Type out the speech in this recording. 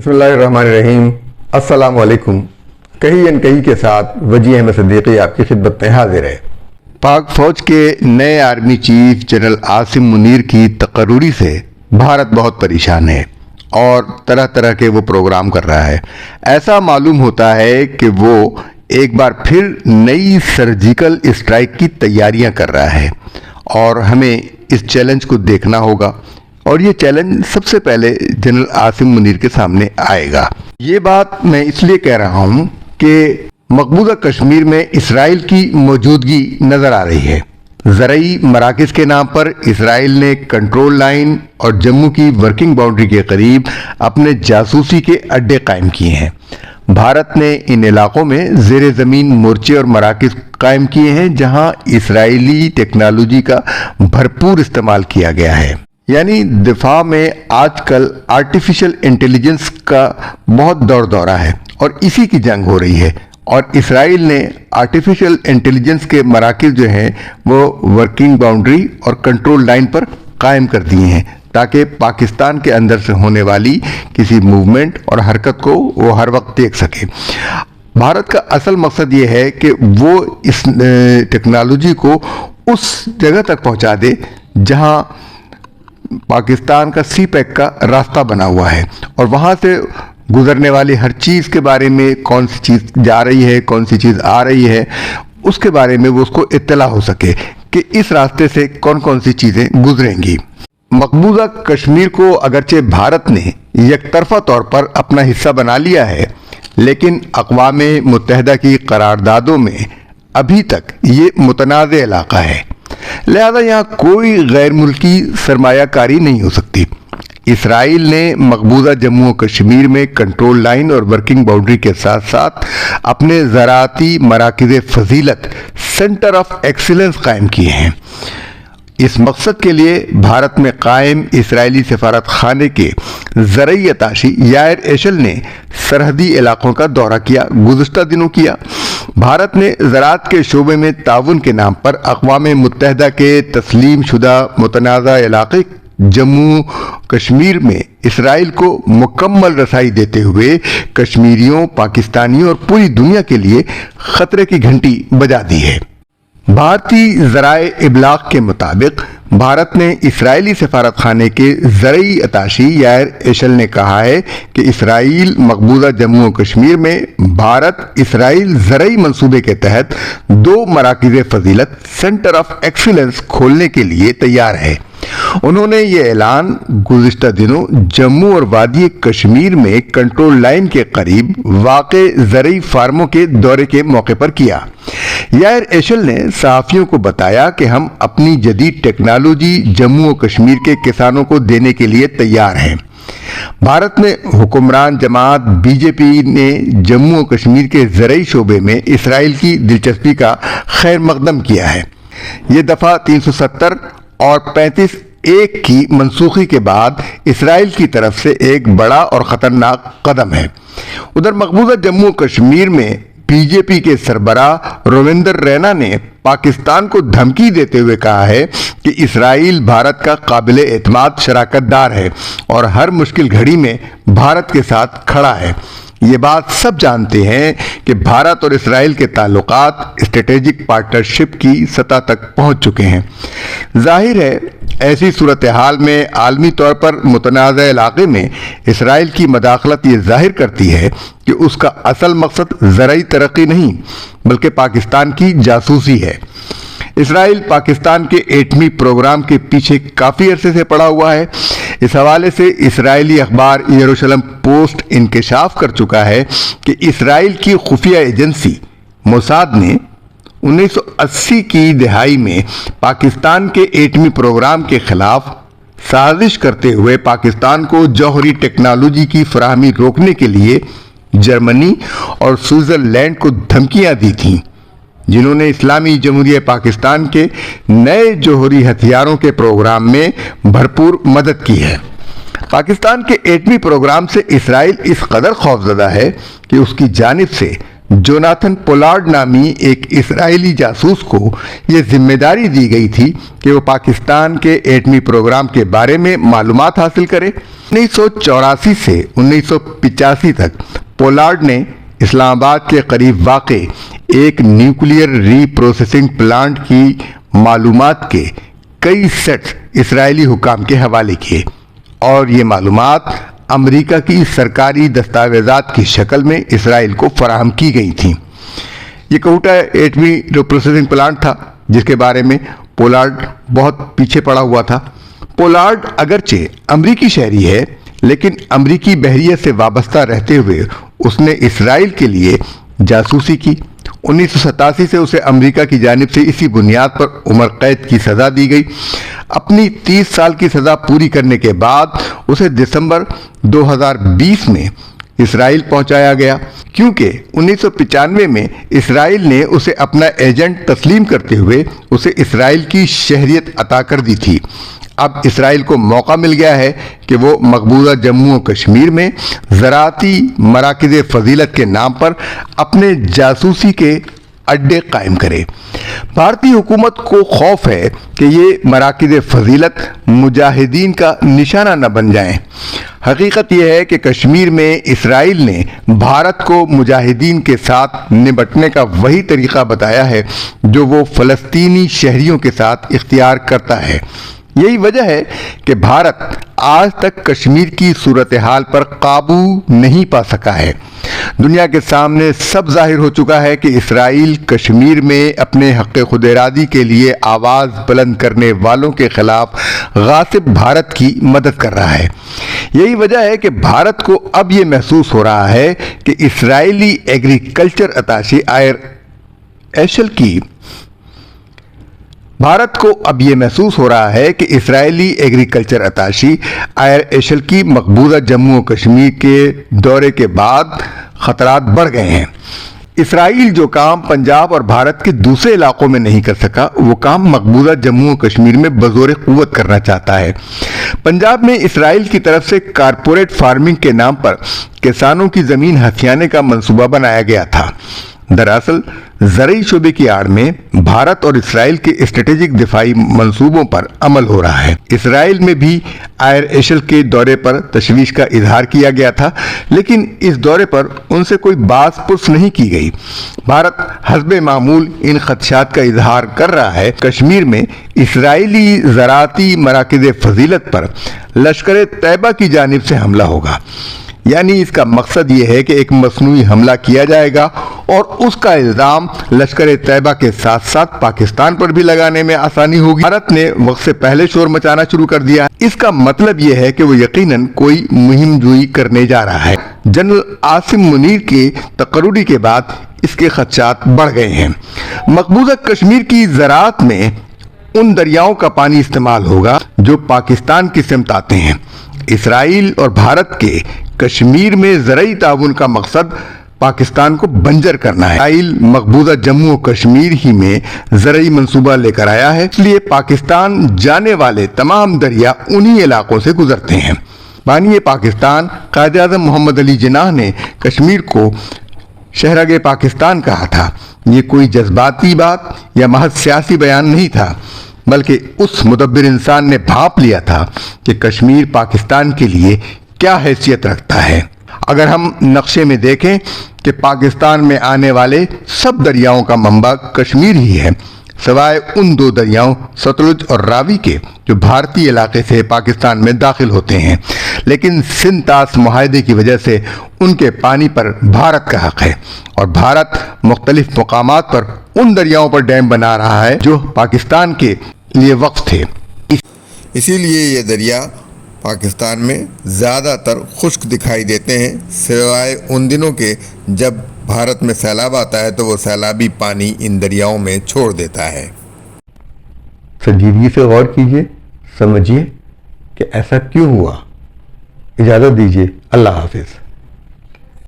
بسم اللہ الرحمن الرحیم۔ السلام علیکم۔ کہیں ان کہیں کے ساتھ وجی احمد صدیقی آپ کی خدمت میں حاضر ہے۔ پاک فوج کے نئے army chief general Asim Munir کی تقرری سے بھارت بہت پریشان ہے اور طرح طرح کے وہ پروگرام کر رہا ہے۔ ایسا معلوم ہوتا ہے کہ وہ ایک بار پھر نئی سرجیکل اسٹرائک کی تیاریاں کر رہا ہے اور ہمیں اس چیلنج کو دیکھنا ہوگا، اور یہ چیلنج سب سے پہلے جنرل عاصم منیر کے سامنے آئے گا۔ یہ بات میں اس لیے کہہ رہا ہوں کہ مقبوضہ کشمیر میں اسرائیل کی موجودگی نظر آ رہی ہے۔ زرعی مراکز کے نام پر اسرائیل نے کنٹرول لائن اور جموں کی ورکنگ باؤنڈری کے قریب اپنے جاسوسی کے اڈے قائم کیے ہیں۔ بھارت نے ان علاقوں میں زیر زمین مورچے اور مراکز قائم کیے ہیں جہاں اسرائیلی ٹیکنالوجی کا بھرپور استعمال کیا گیا ہے۔ یعنی دفاع میں آج کل آرٹیفیشل انٹیلیجنس کا بہت دور دورہ ہے اور اسی کی جنگ ہو رہی ہے، اور اسرائیل نے آرٹیفیشل انٹیلیجنس کے مراکز جو ہیں وہ ورکنگ باؤنڈری اور کنٹرول لائن پر قائم کر دیے ہیں تاکہ پاکستان کے اندر سے ہونے والی کسی موومنٹ اور حرکت کو وہ ہر وقت دیکھ سکے۔ بھارت کا اصل مقصد یہ ہے کہ وہ اس ٹیکنالوجی کو اس جگہ تک پہنچا دے جہاں پاکستان کا سی پیک کا راستہ بنا ہوا ہے، اور وہاں سے گزرنے والی ہر چیز کے بارے میں، کون سی چیز جا رہی ہے، کون سی چیز آ رہی ہے، اس کے بارے میں وہ اس کو اطلاع ہو سکے کہ اس راستے سے کون کون سی چیزیں گزریں گی۔ مقبوضہ کشمیر کو اگرچہ بھارت نے یک طرفہ طور پر اپنا حصہ بنا لیا ہے، لیکن اقوام متحدہ کی قراردادوں میں ابھی تک یہ متنازع علاقہ ہے، لہذا یہاں کوئی غیر ملکی سرمایہ کاری نہیں ہو سکتی۔ اسرائیل نے مقبوضہ جموں و کشمیر میں کنٹرول لائن اور ورکنگ باؤنڈری کے ساتھ ساتھ اپنے زراعتی مراکز فضیلت سینٹر آف ایکسیلنس قائم کیے ہیں۔ اس مقصد کے لیے بھارت میں قائم اسرائیلی سفارت خانے کے زرعی اتاشی یائر ایشل نے سرحدی علاقوں کا دورہ کیا۔ گزشتہ دنوں کیا بھارت نے زراعت کے شعبے میں تعاون کے نام پر اقوام متحدہ کے تسلیم شدہ متنازع علاقے جموں کشمیر میں اسرائیل کو مکمل رسائی دیتے ہوئے کشمیریوں، پاکستانیوں اور پوری دنیا کے لیے خطرے کی گھنٹی بجا دی ہے۔ بھارتی ذرائع ابلاغ کے مطابق بھارت نے اسرائیلی سفارت خانے کے زرعی اتاشی یائر ایشل نے کہا ہے کہ اسرائیل مقبوضہ جموں و کشمیر میں بھارت اسرائیل زرعی منصوبے کے تحت 2 مراکز فضیلت سینٹر آف ایکسیلنس کھولنے کے لیے تیار ہے۔ انہوں نے یہ اعلان گزشتہ دنوں جموں اور وادی کشمیر میں کنٹرول لائن کے قریب واقع زرعی فارموں کے دورے کے موقع پر کیا۔ یائر ایشل نے صحافیوں کو بتایا کہ ہم اپنی جدید ٹیکنالوجی جموں و کشمیر کے کسانوں کو دینے کے لیے تیار ہیں۔ بھارت میں حکمران جماعت بی جے پی نے جموں و کشمیر کے زرعی شعبے میں اسرائیل کی دلچسپی کا خیر مقدم کیا ہے۔ یہ دفعہ 370 اور 35(1) کی منسوخی کے بعد اسرائیل کی طرف سے ایک بڑا اور خطرناک قدم ہے۔ ادھر مقبوضہ جموں و کشمیر میں بی جے پی کے سربراہ رویندر رینا نے پاکستان کو دھمکی دیتے ہوئے کہا ہے کہ اسرائیل بھارت کا قابل اعتماد شراکت دار ہے اور ہر مشکل گھڑی میں بھارت کے ساتھ کھڑا ہے۔ یہ بات سب جانتے ہیں کہ بھارت اور اسرائیل کے تعلقات اسٹریٹجک پارٹنرشپ کی سطح تک پہنچ چکے ہیں۔ ظاہر ہے ایسی صورتحال میں عالمی طور پر متنازع علاقے میں اسرائیل کی مداخلت یہ ظاہر کرتی ہے کہ اس کا اصل مقصد زرعی ترقی نہیں بلکہ پاکستان کی جاسوسی ہے۔ اسرائیل پاکستان کے ایٹمی پروگرام کے پیچھے کافی عرصے سے پڑا ہوا ہے۔ اس حوالے سے اسرائیلی اخبار یروشلم پوسٹ انکشاف کر چکا ہے کہ اسرائیل کی خفیہ ایجنسی موساد نے 1980 کی دہائی میں پاکستان کے ایٹمی پروگرام کے خلاف سازش کرتے ہوئے پاکستان کو جوہری ٹیکنالوجی کی فراہمی روکنے کے لیے جرمنی اور سوئٹزرلینڈ کو دھمکیاں دی تھیں، جنہوں نے اسلامی جمہوریہ پاکستان کے نئے جوہری ہتھیاروں کے پروگرام میں بھرپور مدد کی ہے۔ پاکستان کے ایٹمی پروگرام سے اسرائیل اس قدر خوفزدہ ہے کہ اس کی جانب سے جوناتھن پولارڈ نامی ایک اسرائیلی جاسوس کو یہ ذمہ داری دی گئی تھی کہ وہ پاکستان کے ایٹمی پروگرام کے بارے میں معلومات حاصل کرے۔ 1984 سے 1985 تک پولارڈ نے اسلام آباد کے قریب واقع ایک نیوکلیئر ری پروسیسنگ پلانٹ کی معلومات کے کئی سیٹس اسرائیلی حکام کے حوالے کیے، اور یہ معلومات امریکہ کی سرکاری دستاویزات کی شکل میں اسرائیل کو فراہم کی گئی تھیں۔ یہ کوٹا ایٹمی پروسیسنگ پلانٹ تھا جس کے بارے میں پولارڈ بہت پیچھے پڑا ہوا تھا۔ پولارڈ اگرچہ امریکی شہری ہے، لیکن امریکی بحریہ سے وابستہ رہتے ہوئے اس نے اسرائیل کے لیے جاسوسی کی۔ 1987 سے اسے امریکہ کی جانب سے اسی بنیاد پر عمر قید کی سزا دی گئی۔ اپنی 30 سال کی سزا پوری کرنے کے بعد اسے دسمبر 2020 میں اسرائیل پہنچایا گیا، کیونکہ 1995 میں اسرائیل نے اسے اپنا ایجنٹ تسلیم کرتے ہوئے اسے اسرائیل کی شہریت عطا کر دی تھی۔ اب اسرائیل کو موقع مل گیا ہے کہ وہ مقبوضہ جموں و کشمیر میں زراعتی مراکز فضیلت کے نام پر اپنے جاسوسی کے اڈے قائم کرے۔ بھارتی حکومت کو خوف ہے کہ یہ مراکز فضیلت مجاہدین کا نشانہ نہ بن جائیں۔ حقیقت یہ ہے کہ کشمیر میں اسرائیل نے بھارت کو مجاہدین کے ساتھ نمٹنے کا وہی طریقہ بتایا ہے جو وہ فلسطینی شہریوں کے ساتھ اختیار کرتا ہے۔ یہی وجہ ہے کہ بھارت آج تک کشمیر کی صورتحال پر قابو نہیں پا سکا ہے۔ دنیا کے سامنے سب ظاہر ہو چکا ہے کہ اسرائیل کشمیر میں اپنے حق خود ارادی کے لیے آواز بلند کرنے والوں کے خلاف غاصب بھارت کی مدد کر رہا ہے۔ یہی وجہ ہے کہ بھارت کو اب یہ محسوس ہو رہا ہے کہ اسرائیلی ایگریکلچر اتاشی آئر ایشل کی مقبوضہ جموں و کشمیر کے دورے کے بعد خطرات بڑھ گئے ہیں۔ اسرائیل جو کام پنجاب اور بھارت کے دوسرے علاقوں میں نہیں کر سکا، وہ کام مقبوضہ جموں و کشمیر میں بزور قوت کرنا چاہتا ہے۔ پنجاب میں اسرائیل کی طرف سے کارپوریٹ فارمنگ کے نام پر کسانوں کی زمین ہتھیانے کا منصوبہ بنایا گیا تھا۔ دراصل زرعی شعبے کی آڑ میں بھارت اور اسرائیل کے اسٹریٹجک دفاعی منصوبوں پر عمل ہو رہا ہے۔ اسرائیل میں بھی آئر ایشل کے دورے پر تشویش کا اظہار کیا گیا تھا، لیکن اس دورے پر ان سے کوئی باز پرس نہیں کی گئی۔ بھارت حسب معمول ان خدشات کا اظہار کر رہا ہے۔ کشمیر میں اسرائیلی زراعتی مراکز فضیلت پر لشکر طیبہ کی جانب سے حملہ ہوگا، یعنی اس کا مقصد یہ ہے کہ ایک مصنوعی حملہ کیا جائے گا اور اس کا الزام لشکر طیبہ کے ساتھ ساتھ پاکستان پر بھی لگانے میں آسانی ہوگی۔ بھارت نے وقت سے پہلے شور مچانا شروع کر دیا۔ اس کا مطلب یہ ہے کہ وہ یقیناً کوئی مہم جوئی کرنے جا رہا ہے۔ جنرل عاصم منیر کے تقرری کے بعد اس کے خدشات بڑھ گئے ہیں۔ مقبوضہ کشمیر کی زراعت میں ان دریاؤں کا پانی استعمال ہوگا جو پاکستان کی سمت آتے ہیں۔ اسرائیل اور بھارت کے کشمیر میں زرعی تعاون کا مقصد پاکستان کو بنجر کرنا ہے۔ اسرائیل مقبوضہ جموں و کشمیر ہی میں زرعی منصوبہ لے کر آیا ہے، اس لیے پاکستان جانے والے تمام دریا انہی علاقوں سے گزرتے ہیں۔ بانی پاکستان قائد اعظم محمد علی جناح نے کشمیر کو شہرگ پاکستان کہا تھا۔ یہ کوئی جذباتی بات یا محض سیاسی بیان نہیں تھا، بلکہ اس مدبر انسان نے بھانپ لیا تھا کہ کشمیر پاکستان کے لیے کیا حیثیت رکھتا ہے۔ اگر ہم نقشے میں دیکھیں کہ پاکستان میں آنے والے سب دریاؤں کا منبع کشمیر ہی ہے، سوائے ان دو دریاؤں ستلج اور راوی کے جو بھارتی علاقے سے پاکستان میں داخل ہوتے ہیں، لیکن سندھ طاس معاہدے کی وجہ سے ان کے پانی پر بھارت کا حق ہے، اور بھارت مختلف مقامات پر ان دریاؤں پر ڈیم بنا رہا ہے جو پاکستان کے لیے وقف تھے۔ اسی لیے یہ دریا پاکستان میں زیادہ تر خشک دکھائی دیتے ہیں، سوائے ان دنوں کے جب بھارت میں سیلاب آتا ہے تو وہ سیلابی پانی ان دریاؤں میں چھوڑ دیتا ہے۔ سنجیدگی سے غور کیجئے، سمجھیے کہ ایسا کیوں ہوا۔ اجازت دیجیے، اللہ حافظ۔